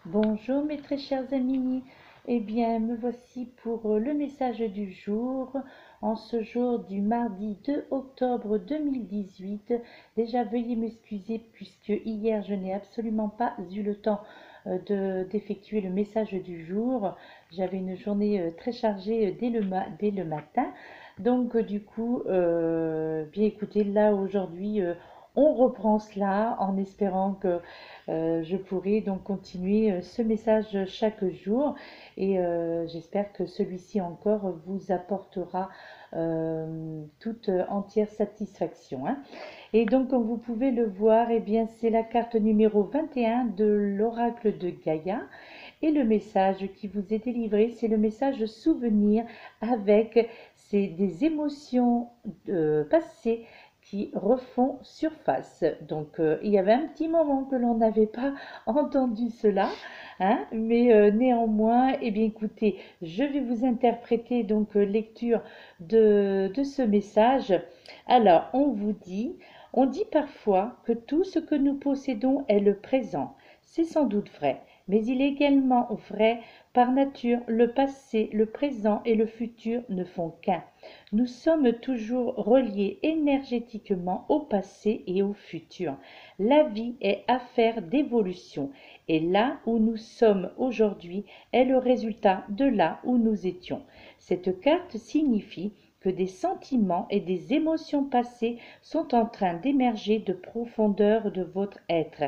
Bonjour mes très chers amis, eh bien me voici pour le message du jour, en ce jour du mardi 2 octobre 2018. Déjà veuillez m'excuser puisque hier je n'ai absolument pas eu le temps d'effectuer le message du jour. J'avais une journée très chargée dès le matin. Donc du coup, bien écoutez, là aujourd'hui on reprend cela en espérant que je pourrai donc continuer ce message chaque jour et j'espère que celui-ci encore vous apportera toute entière satisfaction, hein. Et donc comme vous pouvez le voir, eh bien c'est la carte numéro 21 de l'oracle de Gaïa. Et le message qui vous est délivré, c'est le message souvenir avec des émotions passées qui refont surface. Donc il y avait un petit moment que l'on n'avait pas entendu cela, hein, mais néanmoins, eh bien écoutez, je vais vous interpréter donc lecture de ce message. Alors, on dit parfois que tout ce que nous possédons est le présent. C'est sans doute vrai, mais il est également vrai par nature, le passé, le présent et le futur ne font qu'un. Nous sommes toujours reliés énergétiquement au passé et au futur. La vie est affaire d'évolution et là où nous sommes aujourd'hui est le résultat de là où nous étions. Cette carte signifie que des sentiments et des émotions passées sont en train d'émerger de profondeur de votre être.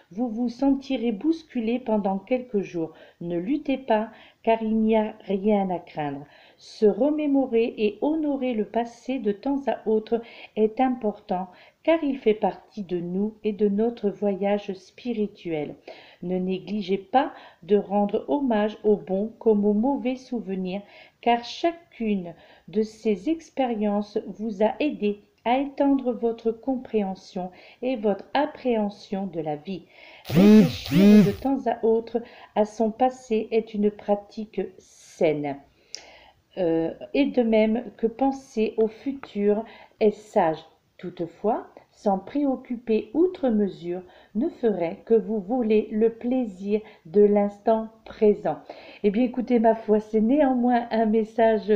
Vous vous sentirez bousculé pendant quelques jours. Ne luttez pas, car il n'y a rien à craindre. Se remémorer et honorer le passé de temps à autre est important, car il fait partie de nous et de notre voyage spirituel. Ne négligez pas de rendre hommage aux bons comme aux mauvais souvenirs, car chacune de ces expériences vous a aidé à étendre votre compréhension et votre appréhension de la vie. Réfléchir de temps à autre à son passé est une pratique saine. Et de même que penser au futur est sage. Toutefois, s'en préoccuper outre mesure ne ferait que vous voler le plaisir de l'instant présent. Eh bien, écoutez, ma foi, c'est néanmoins un message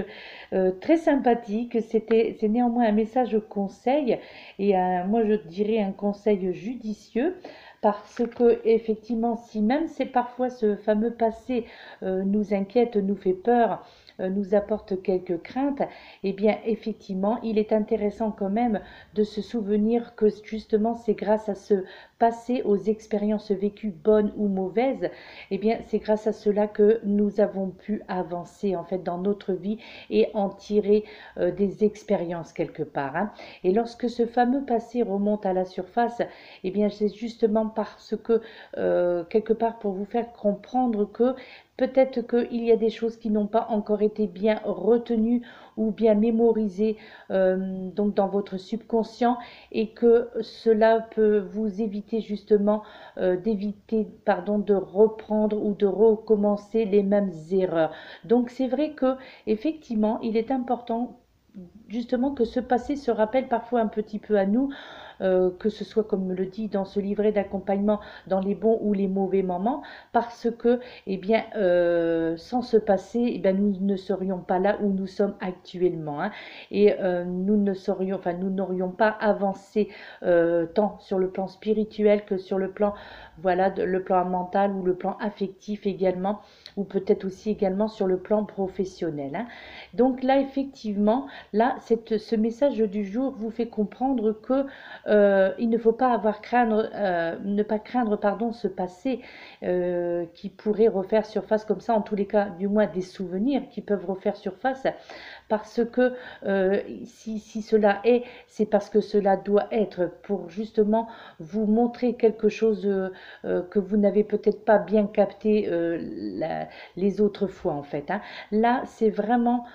très sympathique, c'est néanmoins un message conseil, et moi je dirais un conseil judicieux, parce que effectivement, si même c'est parfois ce fameux passé nous inquiète, nous fait peur, nous apporte quelques craintes, eh bien effectivement, il est intéressant quand même de se souvenir que justement c'est grâce à ce passé, aux expériences vécues bonnes ou mauvaises, eh bien c'est grâce à cela que nous avons pu avancer en fait dans notre vie et en tirer des expériences quelque part, hein. Et lorsque ce fameux passé remonte à la surface, eh bien c'est justement parce que quelque part pour vous faire comprendre que peut-être qu'il y a des choses qui n'ont pas encore été bien retenues ou bien mémorisées donc dans votre subconscient, et que cela peut vous éviter justement de reprendre ou de recommencer les mêmes erreurs. Donc c'est vrai que effectivement il est important justement que ce passé se rappelle parfois un petit peu à nous, que ce soit comme le dit dans ce livret d'accompagnement, dans les bons ou les mauvais moments, parce que eh bien, sans ce passé, eh bien, nous ne serions pas là où nous sommes actuellement, hein. Et nous n'aurions pas avancé tant sur le plan spirituel que sur le plan, voilà, le plan mental ou le plan affectif également, ou peut-être aussi également sur le plan professionnel, hein. Donc là, effectivement, là, ce message du jour vous fait comprendre que il ne faut pas ne pas craindre, pardon, ce passé qui pourrait refaire surface comme ça, en tous les cas, du moins des souvenirs qui peuvent refaire surface, parce que si cela est, c'est parce que cela doit être pour justement vous montrer quelque chose que vous n'avez peut-être pas bien capté les autres fois en fait, hein. Là, c'est vraiment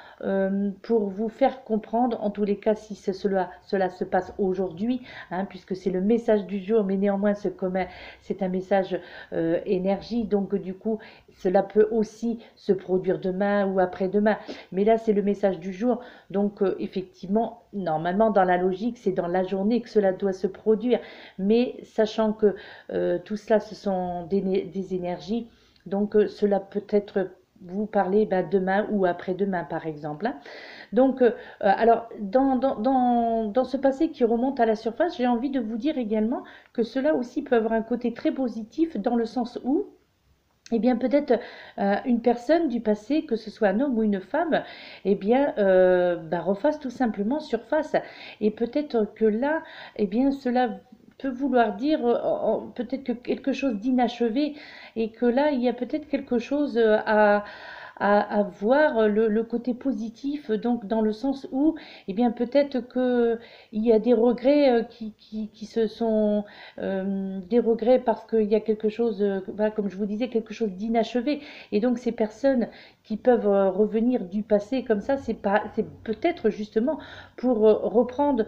pour vous faire comprendre, en tous les cas, si cela se passe aujourd'hui, hein, puisque c'est le message du jour, mais néanmoins c'est un message énergie, donc du coup cela peut aussi se produire demain ou après-demain, mais là c'est le message du jour, donc effectivement normalement dans la logique c'est dans la journée que cela doit se produire, mais sachant que tout cela ce sont des énergies, Donc, cela peut être vous parler demain ou après-demain, par exemple, hein. Donc, alors, dans ce passé qui remonte à la surface, j'ai envie de vous dire également que cela aussi peut avoir un côté très positif dans le sens où, eh bien, peut-être une personne du passé, que ce soit un homme ou une femme, eh bien, refasse tout simplement surface. Et peut-être que là, eh bien, cela peut vouloir dire peut-être que quelque chose d'inachevé et que là, il y a peut-être quelque chose à voir le côté positif, donc dans le sens où, eh bien, peut-être que il y a des regrets qui se sont des regrets parce qu'il y a quelque chose, voilà, comme je vous disais, quelque chose d'inachevé. Et donc ces personnes qui peuvent revenir du passé comme ça, c'est pas, c'est peut-être justement pour reprendre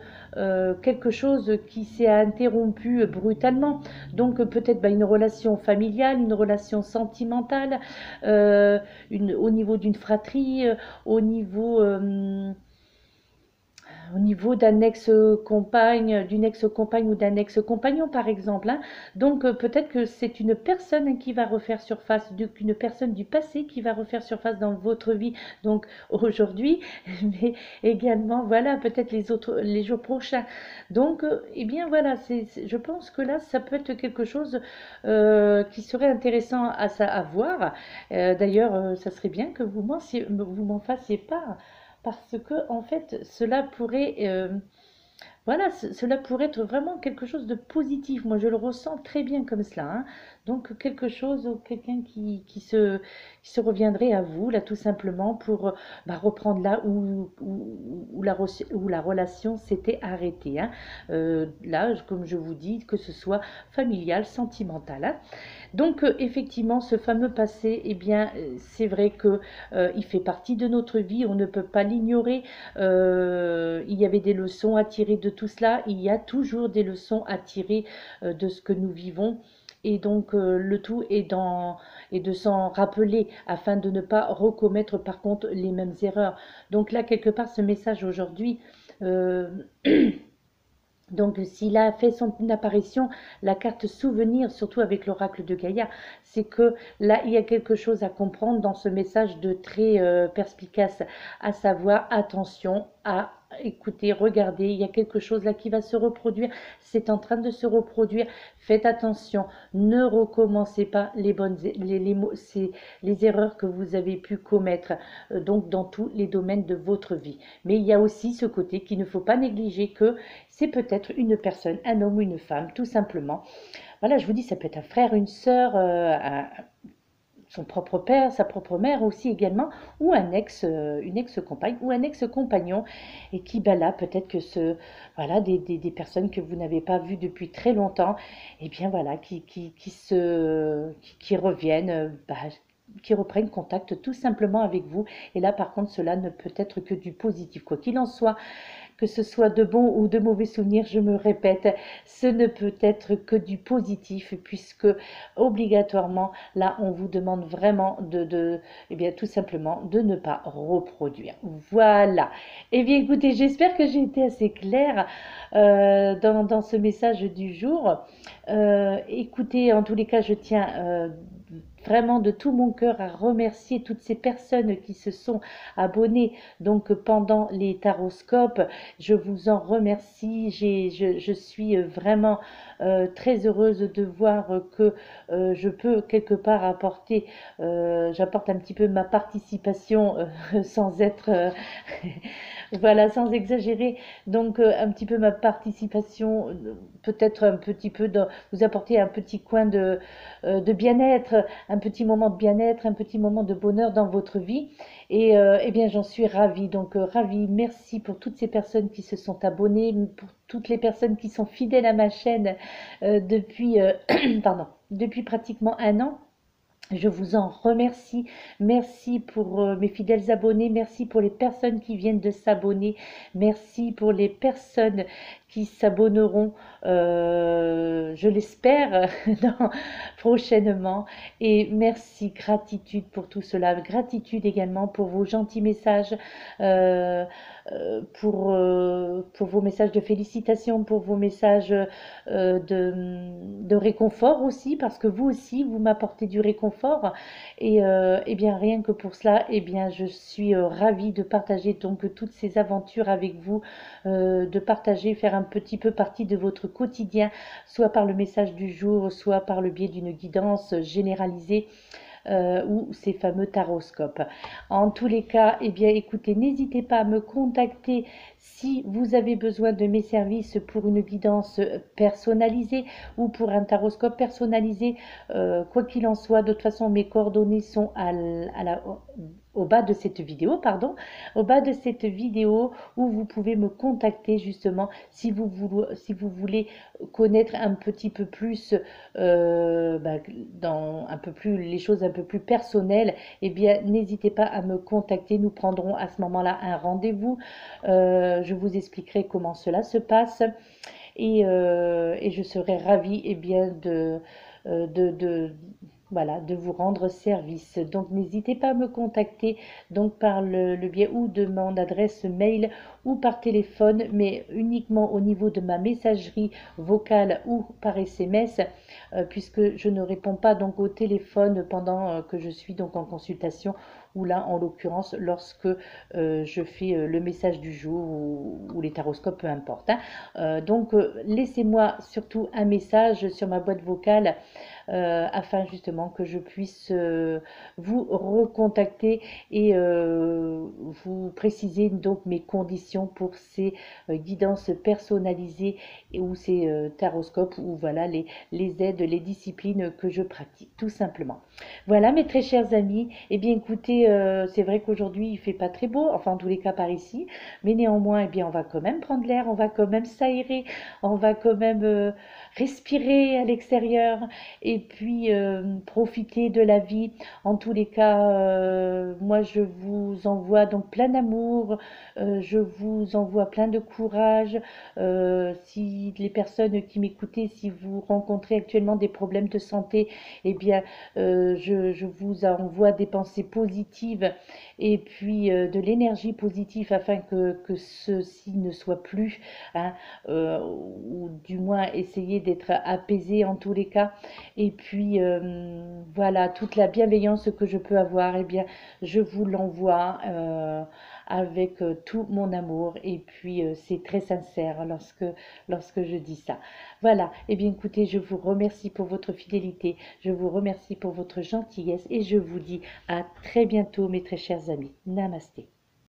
quelque chose qui s'est interrompu brutalement. Donc peut-être une relation familiale, une relation sentimentale, au niveau d'une fratrie, au niveau au niveau d'un ex-compagne, d'une ex-compagne ou d'un ex-compagnon, par exemple, hein. Donc, peut-être que c'est une personne qui va refaire surface, une personne du passé qui va refaire surface dans votre vie, donc aujourd'hui, mais également, voilà, peut-être les jours prochains. Donc, eh bien, voilà, je pense que là, ça peut être quelque chose qui serait intéressant à voir. D'ailleurs, ça serait bien que vous m'en fassiez part parce que en fait, cela pourrait, voilà, cela pourrait être vraiment quelque chose de positif. Moi, je le ressens très bien comme cela, hein. Donc, quelque chose ou quelqu'un qui se reviendrait à vous, là, tout simplement, pour reprendre là où la relation s'était arrêtée, hein. Là, comme je vous dis, que ce soit familial, sentimental, hein. Donc, effectivement, ce fameux passé, eh bien, c'est vrai que il fait partie de notre vie, on ne peut pas l'ignorer. Il y avait des leçons à tirer de tout cela, il y a toujours des leçons à tirer de ce que nous vivons. Et donc, le tout est de s'en rappeler afin de ne pas recommettre par contre les mêmes erreurs. Donc là, quelque part, ce message aujourd'hui, euh, donc, s'il a fait son apparition, la carte souvenir, surtout avec l'oracle de Gaïa, c'est que là, il y a quelque chose à comprendre dans ce message de très perspicace, à savoir attention à écouter, regarder, il y a quelque chose là qui va se reproduire, c'est en train de se reproduire, faites attention, ne recommencez pas les erreurs que vous avez pu commettre, donc dans tous les domaines de votre vie. Mais il y a aussi ce côté qu'il ne faut pas négliger que c'est peut-être une personne, un homme ou une femme, tout simplement. Voilà, je vous dis, ça peut être un frère, une sœur, son propre père, sa propre mère aussi également, ou une ex-compagne ou un ex-compagnon, et qui, là, peut-être que voilà, des personnes que vous n'avez pas vues depuis très longtemps, et bien voilà, qui reviennent, qui reprennent contact tout simplement avec vous. Et là, par contre, cela ne peut être que du positif. Quoi qu'il en soit, que ce soit de bons ou de mauvais souvenirs, je me répète, ce ne peut être que du positif puisque obligatoirement, là, on vous demande vraiment eh bien, tout simplement de ne pas reproduire. Voilà. Eh bien, écoutez, j'espère que j'ai été assez claire dans ce message du jour. Écoutez, en tous les cas, je tiens vraiment de tout mon cœur à remercier toutes ces personnes qui se sont abonnées donc pendant les taroscopes. Je vous en remercie. Je suis vraiment très heureuse de voir que je peux quelque part apporter, j'apporte un petit peu ma participation sans être, voilà, sans exagérer. Donc un petit peu ma participation, peut-être un petit peu vous apporter un petit coin de bien-être, un petit moment de bien-être, un petit moment de bonheur dans votre vie. Et eh bien, j'en suis ravie. Donc, ravie. Merci pour toutes ces personnes qui se sont abonnées, pour toutes les personnes qui sont fidèles à ma chaîne depuis, pardon, depuis pratiquement un an. Je vous en remercie. Merci pour mes fidèles abonnés. Merci pour les personnes qui viennent de s'abonner. Merci pour les personnes qui s'abonneront, je l'espère, prochainement. Et merci, gratitude pour tout cela. Gratitude également pour vos gentils messages, pour vos messages de félicitations, pour vos messages de réconfort aussi, parce que vous aussi, vous m'apportez du réconfort. Et bien, rien que pour cela, et bien, je suis ravie de partager donc toutes ces aventures avec vous, de partager, faire un petit peu partie de votre quotidien, soit par le message du jour, soit par le biais d'une guidance généralisée, ou ces fameux taroscopes. En tous les cas, eh bien, écoutez, n'hésitez pas à me contacter si vous avez besoin de mes services pour une guidance personnalisée ou pour un taroscope personnalisé. Quoi qu'il en soit, de toute façon, mes coordonnées sont au bas de cette vidéo, pardon, au bas de cette vidéo, où vous pouvez me contacter justement si vous voulez connaître un petit peu plus, dans un peu plus les choses un peu plus personnelles. Eh bien, n'hésitez pas à me contacter. Nous prendrons à ce moment-là un rendez-vous. Je vous expliquerai comment cela se passe, et je serai ravie, eh bien, voilà, de vous rendre service. Donc n'hésitez pas à me contacter donc par le biais ou de mon adresse mail ou par téléphone, mais uniquement au niveau de ma messagerie vocale ou par SMS, puisque je ne réponds pas donc au téléphone pendant que je suis donc en consultation, ou là en l'occurrence lorsque je fais le message du jour, ou les taroscopes, peu importe, hein. Donc laissez-moi surtout un message sur ma boîte vocale, afin justement que je puisse vous recontacter et vous préciser donc mes conditions pour ces guidances personnalisées, ou ces taroscopes, ou voilà les aides, les disciplines que je pratique tout simplement. Voilà mes très chers amis, et bien écoutez, c'est vrai qu'aujourd'hui il fait pas très beau, enfin en tous les cas par ici, mais néanmoins, eh bien on va quand même prendre l'air, on va quand même s'aérer, on va quand même respirer à l'extérieur, et puis profiter de la vie. En tous les cas, moi je vous envoie donc plein d'amour, je vous envoie plein de courage. Si les personnes qui m'écoutez, si vous rencontrez actuellement des problèmes de santé, eh bien je vous envoie des pensées positives, et puis de l'énergie positive, afin que ceci ne soit plus, hein, ou du moins essayer d'être apaisé en tous les cas. Et puis voilà, toute la bienveillance que je peux avoir, eh bien je vous l'envoie avec tout mon amour, et puis c'est très sincère lorsque je dis ça. Voilà, et bien écoutez, je vous remercie pour votre fidélité, je vous remercie pour votre gentillesse, et je vous dis à très bientôt mes très chers amis. Namasté.